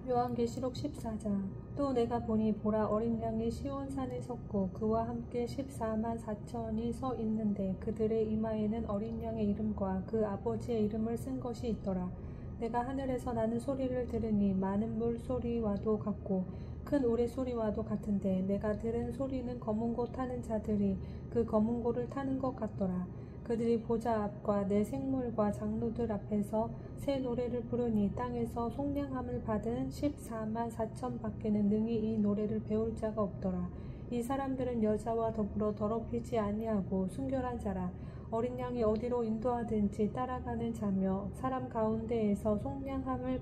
요한계시록 14장. 또 내가 보니 보라, 어린 양이 시온산에 섰고 그와 함께 14만 4천이 서 있는데 그들의 이마에는 어린 양의 이름과 그 아버지의 이름을 쓴 것이 있더라. 내가 하늘에서 나는 소리를 들으니 많은 물소리와도 같고 큰 우레소리와도 같은데 내가 들은 소리는 검은 고 타는 자들이 그 검은 고를 타는 것 같더라. 그들이 보좌 앞과 내 생물과 장로들 앞에서 새 노래를 부르니 땅에서 속량함을 받은 14만 4천 밖에는 능히 이 노래를 배울 자가 없더라. 이 사람들은 여자와 더불어 더럽히지 아니하고 순결한 자라. 어린 양이 어디로 인도하든지 따라가는 자며 사람 가운데에서 속량함을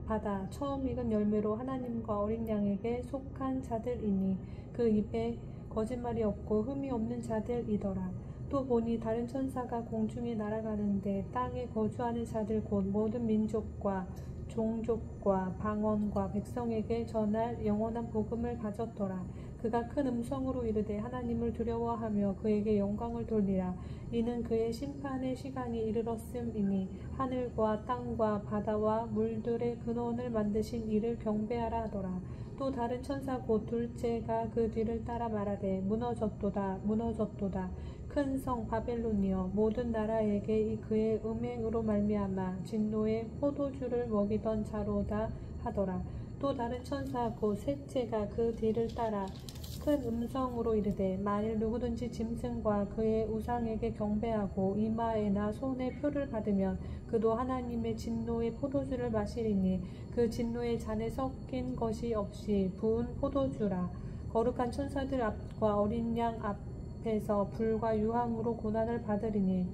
받아 처음 익은 열매로 하나님과 어린 양에게 속한 자들이니 그 입에 거짓말이 없고 흠이 없는 자들이더라. 또 보니 다른 천사가 공중에 날아가는데 땅에 거주하는 자들 곧 모든 민족과 종족과 방언과 백성에게 전할 영원한 복음을 가졌더라. 그가 큰 음성으로 이르되 하나님을 두려워하며 그에게 영광을 돌리라. 이는 그의 심판의 시간이 이르렀음이니 하늘과 땅과 바다와 물들의 근원을 만드신 이를 경배하라 하더라. 또 다른 천사 곧 둘째가 그 뒤를 따라 말하되 무너졌도다 무너졌도다. 큰 성 바벨론이여 모든 나라에게 그의 음행으로 말미암아 진노의 포도주를 먹이던 자로다 하더라. 또 다른 천사 곧 셋째가 그 뒤를 따라 큰 음성으로 이르되 만일 누구든지 짐승과 그의 우상에게 경배하고 이마에나 손에 표를 받으면 그도 하나님의 진노의 포도주를 마시리니 그 진노의 잔에 섞인 것이 없이 부은 포도주라. 거룩한 천사들 앞과 어린 양 앞에서 불과 유황으로 고난을 받으리니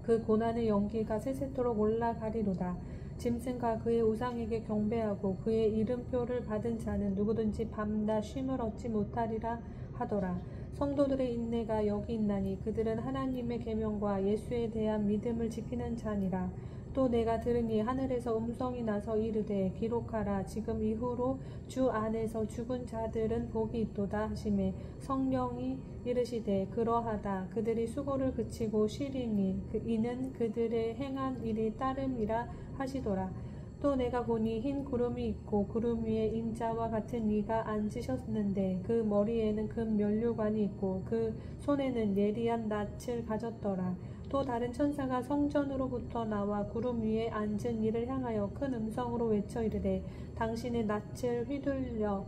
그 고난의 연기가 세세토록 올라가리로다. 짐승과 그의 우상에게 경배하고 그의 이름표를 받은 자는 누구든지 밤낮 쉼을 얻지 못하리라 하더라. 성도들의 인내가 여기 있나니 그들은 하나님의 계명과 예수에 대한 믿음을 지키는 자니라. 또 내가 들으니 하늘에서 음성이 나서 이르되 기록하라. 지금 이후로 주 안에서 죽은 자들은 복이 있도다 하시매 성령이 이르시되 그러하다. 그들이 수고를 그치고 쉬리니 이는 그들의 행한 일이 따름이라 하시더라. 또 내가 보니 흰 구름이 있고 구름 위에 인자와 같은 이가 앉으셨는데 그 머리에는 금 면류관이 있고 그 손에는 예리한 낯을 가졌더라. 또 다른 천사가 성전으로부터 나와 구름 위에 앉은 이를 향하여 큰 음성으로 외쳐 이르되 당신의 낯을 휘둘려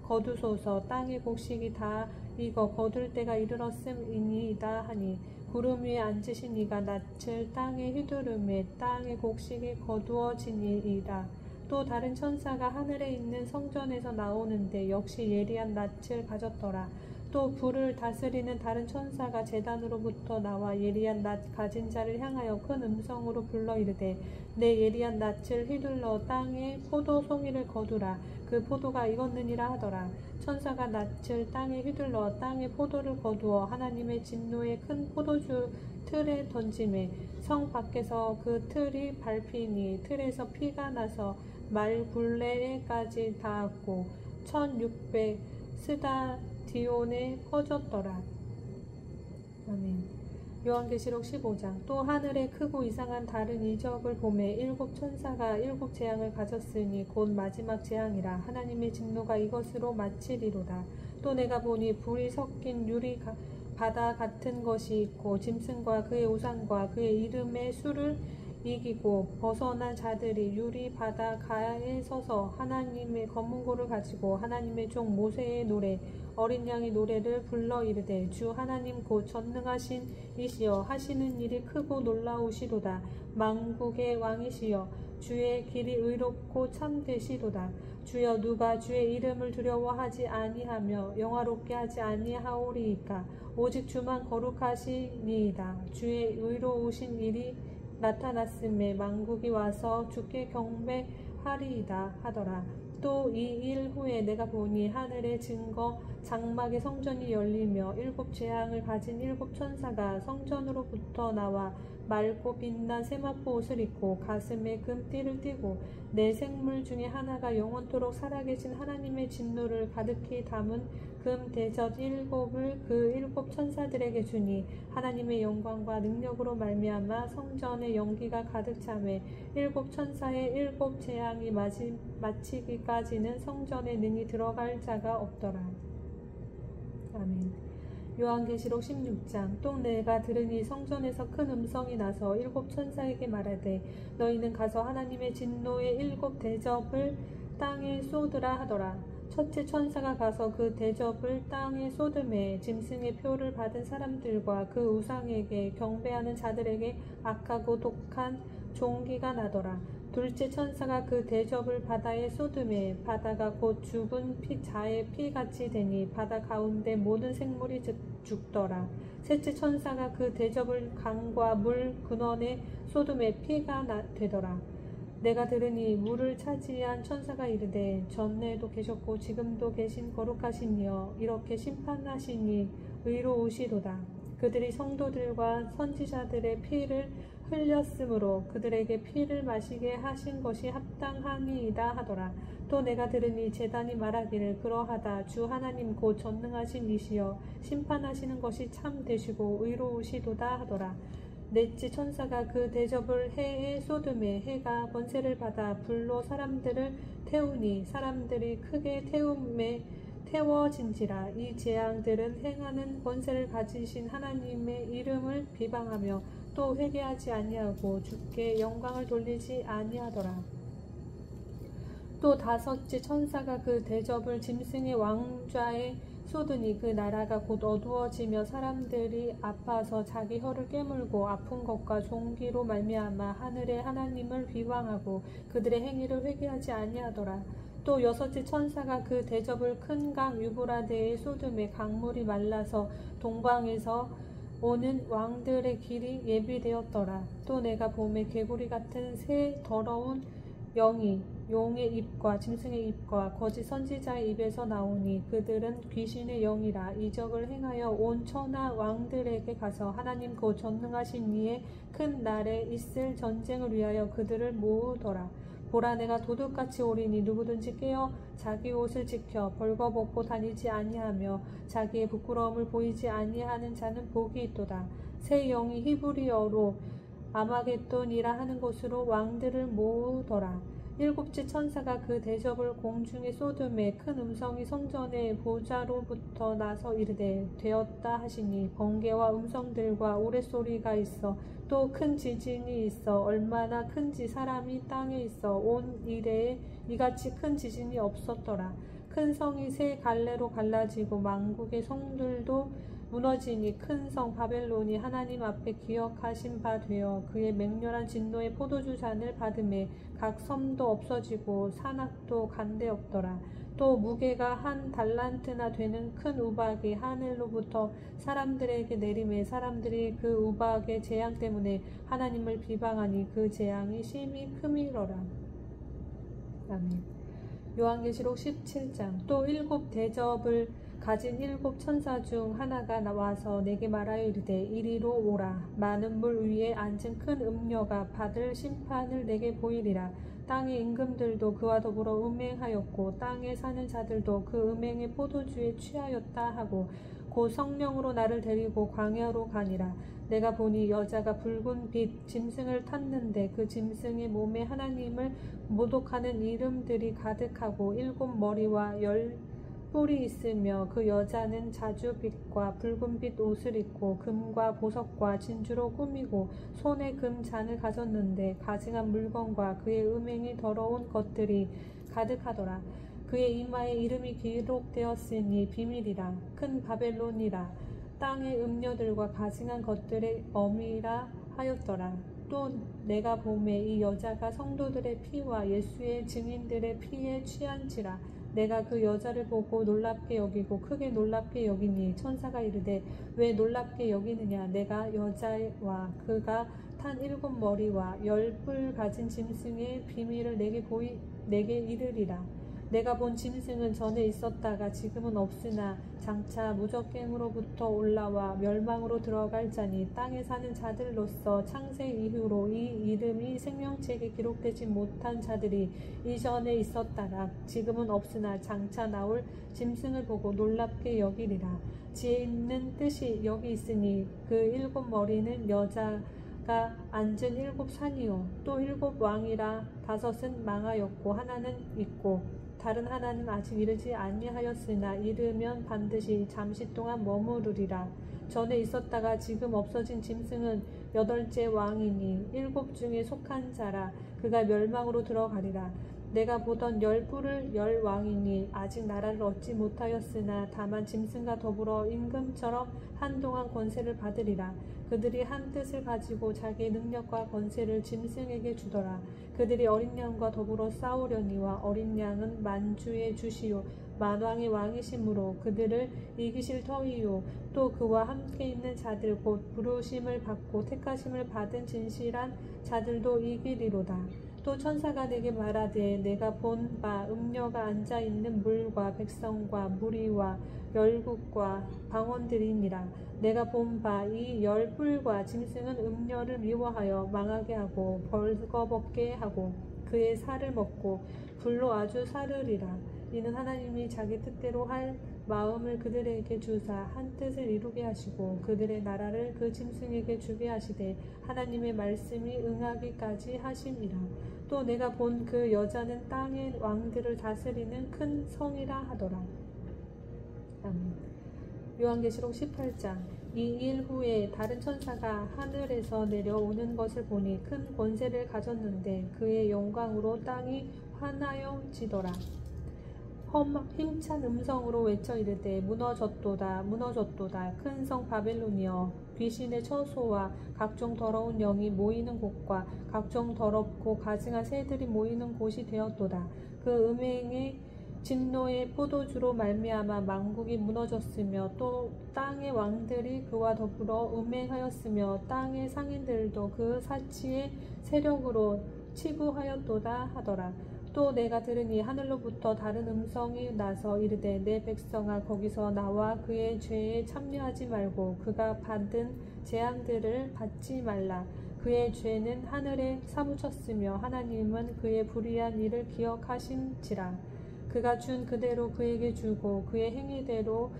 거두소서. 땅의 곡식이 다 익어 거둘 때가 이르렀음이니이다 하니 구름 위에 앉으신 이가 낯을 땅에 휘두르매 땅의 곡식이 거두어지니이다. 또 다른 천사가 하늘에 있는 성전에서 나오는데 역시 예리한 낯을 가졌더라. 또 불을 다스리는 다른 천사가 제단으로부터 나와 예리한 낯 가진 자를 향하여 큰 음성으로 불러 이르되 내 예리한 낯을 휘둘러 땅에 포도 송이를 거두라. 그 포도가 익었느니라 하더라. 천사가 낯을 땅에 휘둘러 땅에 포도를 거두어 하나님의 진노의 큰 포도주 틀에 던지매 성 밖에서 그 틀이 밟히니 틀에서 피가 나서 말 굴레까지 닿았고 1600 스다디온에 퍼졌더라. 아멘. 요한계시록 15장. 또 하늘에 크고 이상한 다른 이적을 보매 일곱 천사가 일곱 재앙을 가졌으니 곧 마지막 재앙이라. 하나님의 진노가 이것으로 마치리로다. 또 내가 보니 불이 섞인 유리 바다 같은 것이 있고 짐승과 그의 우상과 그의 이름의 수를 이기고 벗어난 자들이 유리 바다가에 서서 하나님의 검은고를 가지고 하나님의 종 모세의 노래 어린 양의 노래를 불러 이르되 주 하나님 곧 전능하신 이시여 하시는 일이 크고 놀라우시도다. 만국의 왕이시여 주의 길이 의롭고 참되시도다. 주여 누가 주의 이름을 두려워하지 아니하며 영화롭게 하지 아니하오리이까. 오직 주만 거룩하시니이다. 주의 의로우신 일이 나타났음에 만국이 와서 주께 경배하리이다 하더라. 또 이 일 후에 내가 보니 하늘의 증거 장막의 성전이 열리며 7재앙을 가진 7천사가 성전으로부터 나와 맑고 빛난 세마포 옷을 입고 가슴에 금띠를 띠고 네 생물 중에 하나가 영원토록 살아계신 하나님의 진노를 가득히 담은 금 대접 7을 그 7천사들에게 주니 하나님의 영광과 능력으로 말미암아 성전의 연기가 가득 차매 7천사의 7재앙이 마치기까지는 성전에 능히 들어갈 자가 없더라. 아멘. 요한계시록 16장. 또 내가 들으니 성전에서 큰 음성이 나서 7천사에게 말하되 너희는 가서 하나님의 진노의 7대접을 땅에 쏟으라 하더라. 첫째 천사가 가서 그 대접을 땅에 쏟음에 짐승의 표를 받은 사람들과 그 우상에게 경배하는 자들에게 악하고 독한 종기가 나더라. 둘째 천사가 그 대접을 바다에 쏟음에 바다가 곧 죽은 자의 피같이 되니 바다 가운데 모든 생물이 죽더라. 셋째 천사가 그 대접을 강과 물 근원에 쏟음에 피가 되더라. 내가 들으니 물을 차지한 천사가 이르되 전에도 계셨고 지금도 계신 거룩하신 이여 이렇게 심판하시니 의로우시도다. 그들이 성도들과 선지자들의 피를 흘렸으므로 그들에게 피를 마시게 하신 것이 합당하니이다 하더라. 또 내가 들으니 제단이 말하기를 그러하다. 주 하나님 곧 전능하신 이시여 심판하시는 것이 참 되시고 의로우시도다 하더라. 넷째 천사가 그 대접을 해에 쏟음에 해가 권세를 받아 불로 사람들을 태우니 사람들이 크게 태워진지라. 이 재앙들은 행하는 권세를 가지신 하나님의 이름을 비방하며 또 회개하지 아니하고 주께 영광을 돌리지 아니하더라. 또 다섯째 천사가 그 대접을 짐승의 왕좌에 쏟으니 그 나라가 곧 어두워지며 사람들이 아파서 자기 혀를 깨물고 아픈 것과 종기로 말미암아 하늘의 하나님을 비방하고 그들의 행위를 회개하지 아니하더라. 또 여섯째 천사가 그 대접을 큰 강 유브라데에 쏟음에 강물이 말라서 동방에서 오는 왕들의 길이 예비되었더라. 또 내가 봄에 개구리 같은 새 더러운 영이 용의 입과 짐승의 입과 거짓 선지자의 입에서 나오니 그들은 귀신의 영이라. 이적을 행하여 온 천하 왕들에게 가서 하나님 곧 전능하신 이의 큰 날에 있을 전쟁을 위하여 그들을 모으더라. 보라 내가 도둑같이 오리니 누구든지 깨어 자기 옷을 지켜 벌거벗고 다니지 아니하며 자기의 부끄러움을 보이지 아니하는 자는 복이 있도다. 새 영이 히브리어로 아마겟돈이라 하는 곳으로 왕들을 모으더라. 일곱째 천사가 그 대접을 공중에 쏟음에 큰 음성이 성전의 보좌로부터 나서 이르되 되었다 하시니 번개와 음성들과 우레소리가 있어 또 큰 지진이 있어 얼마나 큰지 사람이 땅에 있어 온 이래에 이같이 큰 지진이 없었더라. 큰 성이 세 갈래로 갈라지고 만국의 성들도 무너지니 큰 성 바벨론이 하나님 앞에 기억하신 바 되어 그의 맹렬한 진노의 포도주 잔을 받음에 각 섬도 없어지고 산악도 간데 없더라. 또 무게가 한 달란트나 되는 큰 우박이 하늘로부터 사람들에게 내림에 사람들이 그 우박의 재앙 때문에 하나님을 비방하니 그 재앙이 심히 크미러라. 아멘. 요한계시록 17장. 또 7 대접을 가진 7 천사 중 하나가 나와서 내게 말하여 이르되 이리로 오라. 많은 물 위에 앉은 큰 음녀가 받을 심판을 내게 보이리라. 땅의 임금들도 그와 더불어 음행하였고 땅에 사는 자들도 그 음행의 포도주에 취하였다 하고 곧 성령으로 나를 데리고 광야로 가니라. 내가 보니 여자가 붉은 빛 짐승을 탔는데 그 짐승의 몸에 하나님을 모독하는 이름들이 가득하고 7 머리와 10 뿔이 있으며 그 여자는 자주빛과 붉은빛 옷을 입고 금과 보석과 진주로 꾸미고 손에 금잔을 가졌는데 가증한 물건과 그의 음행이 더러운 것들이 가득하더라. 그의 이마에 이름이 기록되었으니 비밀이라. 큰 바벨론이라. 땅의 음녀들과 가증한 것들의 어미라 하였더라. 또 내가 보매 이 여자가 성도들의 피와 예수의 증인들의 피에 취한지라. 내가 그 여자를 보고 놀랍게 여기고 크게 놀랍게 여기니 천사가 이르되 왜 놀랍게 여기느냐. 내가 여자와 그가 탄 7 머리와 10뿔 가진 짐승의 비밀을 내게 이르리라. 내가 본 짐승은 전에 있었다가 지금은 없으나 장차 무적갱으로부터 올라와 멸망으로 들어갈 자니 땅에 사는 자들로서 창세 이후로 이 이름이 생명책에 기록되지 못한 자들이 이전에 있었다가 지금은 없으나 장차 나올 짐승을 보고 놀랍게 여기리라. 지혜 있는 뜻이 여기 있으니 그 7머리는 여자가 앉은 7산이요 또 7왕이라 5은 망하였고 하나는 있고 다른 하나는 아직 이르지 아니하였으나 이르면 반드시 잠시 동안 머무르리라. 전에 있었다가 지금 없어진 짐승은 8째 왕이니 7 중에 속한 자라. 그가 멸망으로 들어가리라. 내가 보던 10뿔을 10왕이니 아직 나라를 얻지 못하였으나 다만 짐승과 더불어 임금처럼 한동안 권세를 받으리라. 그들이 한 뜻을 가지고 자기의 능력과 권세를 짐승에게 주더라. 그들이 어린 양과 더불어 싸우려니와 어린 양은 만주의 주시요 만왕의 왕이시므로 그들을 이기실 터이요 또 그와 함께 있는 자들 곧 부르심을 받고 택하심을 받은 진실한 자들도 이기리로다. 또 천사가 내게 말하되 내가 본 바 음녀가 앉아있는 물과 백성과 무리와 열국과 방언들이니라. 내가 본 바 이 10뿔과 짐승은 음녀를 미워하여 망하게 하고 벌거벗게 하고 그의 살을 먹고 불로 아주 사르리라. 이는 하나님이 자기 뜻대로 할 마음을 그들에게 주사 한 뜻을 이루게 하시고 그들의 나라를 그 짐승에게 주게 하시되 하나님의 말씀이 응하기까지 하심이라. 또 내가 본 그 여자는 땅의 왕들을 다스리는 큰 성이라 하더라. 아멘. 요한계시록 18장. 이 일 후에 다른 천사가 하늘에서 내려오는 것을 보니 큰 권세를 가졌는데 그의 영광으로 땅이 환하여지더라. 힘찬 음성으로 외쳐 이르되 무너졌도다 무너졌도다 큰 성 바벨론이여 귀신의 처소와 각종 더러운 영이 모이는 곳과 각종 더럽고 가증한 새들이 모이는 곳이 되었도다. 그 음행의 진노의 포도주로 말미암아 만국이 무너졌으며 또 땅의 왕들이 그와 더불어 음행하였으며 땅의 상인들도 그 사치의 세력으로 치부하였도다 하더라. 또 내가 들으니 하늘로부터 다른 음성이 나서 이르되 내 백성아 거기서 나와 그의 죄에 참여하지 말고 그가 받은 재앙들을 받지 말라. 그의 죄는 하늘에 사무쳤으며 하나님은 그의 불의한 일을 기억하신지라. 그가 준 그대로 그에게 주고 그의 행위대로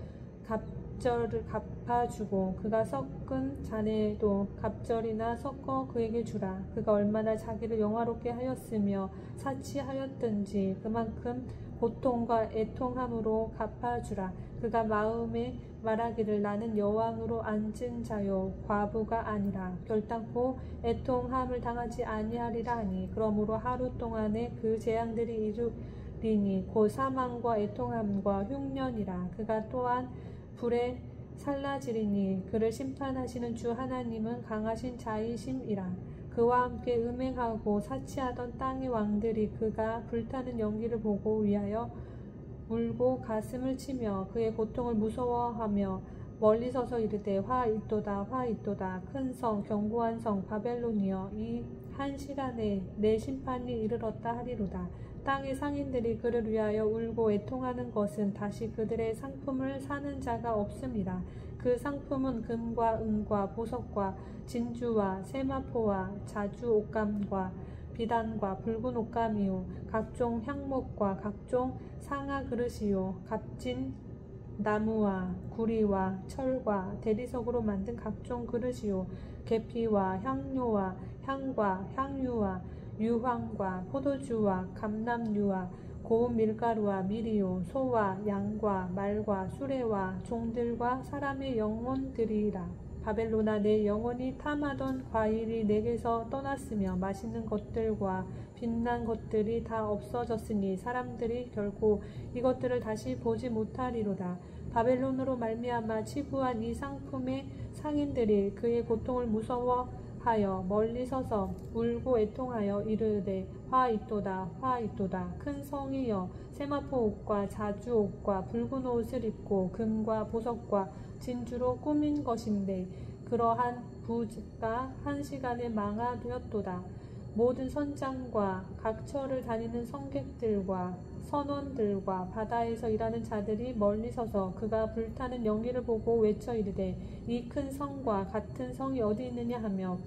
갑절을 갚아주고 그가 섞은 잔에도 갑절이나 섞어 그에게 주라. 그가 얼마나 자기를 영화롭게 하였으며 사치하였든지 그만큼 고통과 애통함으로 갚아주라. 그가 마음에 말하기를 나는 여왕으로 앉은 자요 과부가 아니라 결단코 애통함을 당하지 아니하리라 하니 그러므로 하루 동안에 그 재앙들이 이르리니 곧 사망과 애통함과 흉년이라. 그가 또한 불에 살라지리니 그를 심판하시는 주 하나님은 강하신 자이심이라. 그와 함께 음행하고 사치하던 땅의 왕들이 그가 불타는 연기를 보고 위하여 울고 가슴을 치며 그의 고통을 무서워하며 멀리 서서 이르되 화 있도다 화 있도다 큰 성 견고한 성 바벨론이여 이 한 시간에 내 심판이 이르렀다 하리로다. 땅의 상인들이 그를 위하여 울고 애통하는 것은 다시 그들의 상품을 사는 자가 없음이라. 그 상품은 금과 은과 보석과 진주와 세마포와 자주 옷감과 비단과 붉은 옷감이요 각종 향목과 각종 상아 그릇이요 값진 나무와 구리와 철과 대리석으로 만든 각종 그릇이요 계피와 향료와 향과 향유와 유황과 포도주와 감람유와 고운 밀가루와 밀이요 소와 양과 말과 수레와 종들과 사람의 영혼들이라. 바벨론아 내 영혼이 탐하던 과일이 내게서 떠났으며 맛있는 것들과 빛난 것들이 다 없어졌으니 사람들이 결코 이것들을 다시 보지 못하리로다. 바벨론으로 말미암아 치부한 이 상품의 상인들이 그의 고통을 무서워하여 멀리 서서 울고 애통하여 이르되 화 있도다 화 있도다 큰 성이여 세마포 옷과 자주 옷과 붉은 옷을 입고 금과 보석과 진주로 꾸민 것인데 그러한 부가 한 시간에 망하되었도다. 모든 선장과 각처를 다니는 성객들과 선원들과 바다에서 일하는 자들이 멀리 서서 그가 불타는 연기를 보고 외쳐 이르되 이 큰 성과 같은 성이 어디 있느냐 하며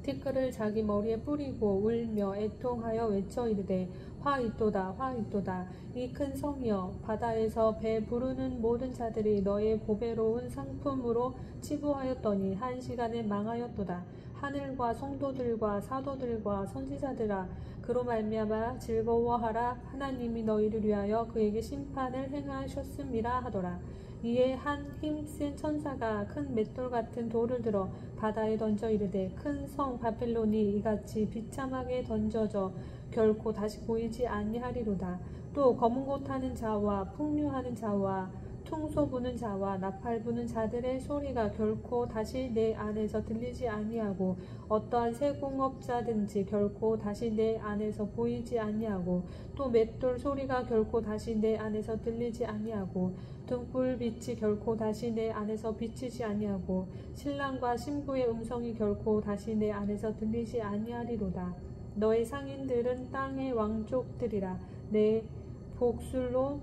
티끌을 자기 머리에 뿌리고 울며 애통하여 외쳐 이르되 화 있도다 화 있도다 이 큰 성이여 바다에서 배 부르는 모든 자들이 너의 보배로운 상품으로 치부하였더니 한 시간에 망하였도다. 하늘과 성도들과 사도들과 선지자들아 그로 말미암아 즐거워하라. 하나님이 너희를 위하여 그에게 심판을 행하셨음이라 하더라. 이에 한 힘센 천사가 큰 맷돌 같은 돌을 들어 바다에 던져 이르되 큰 성 바벨론이 이같이 비참하게 던져져 결코 다시 보이지 아니하리로다. 또 검은 곳 타는 자와 풍류하는 자와 퉁소 부는 자와 나팔 부는 자들의 소리가 결코 다시 내 안에서 들리지 아니하고 어떠한 세공업자든지 결코 다시 내 안에서 보이지 아니하고 또 맷돌 소리가 결코 다시 내 안에서 들리지 아니하고 등불빛이 결코 다시 내 안에서 비치지 아니하고 신랑과 신부의 음성이 결코 다시 내 안에서 들리지 아니하리로다. 너의 상인들은 땅의 왕족들이라. 내 복술로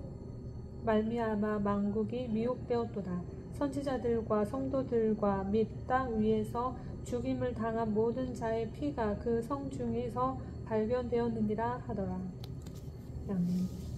말미암아 만국이 미혹되었도다. 선지자들과 성도들과 및 땅 위에서 죽임을 당한 모든 자의 피가 그 성 중에서 발견되었느니라 하더라. 아멘.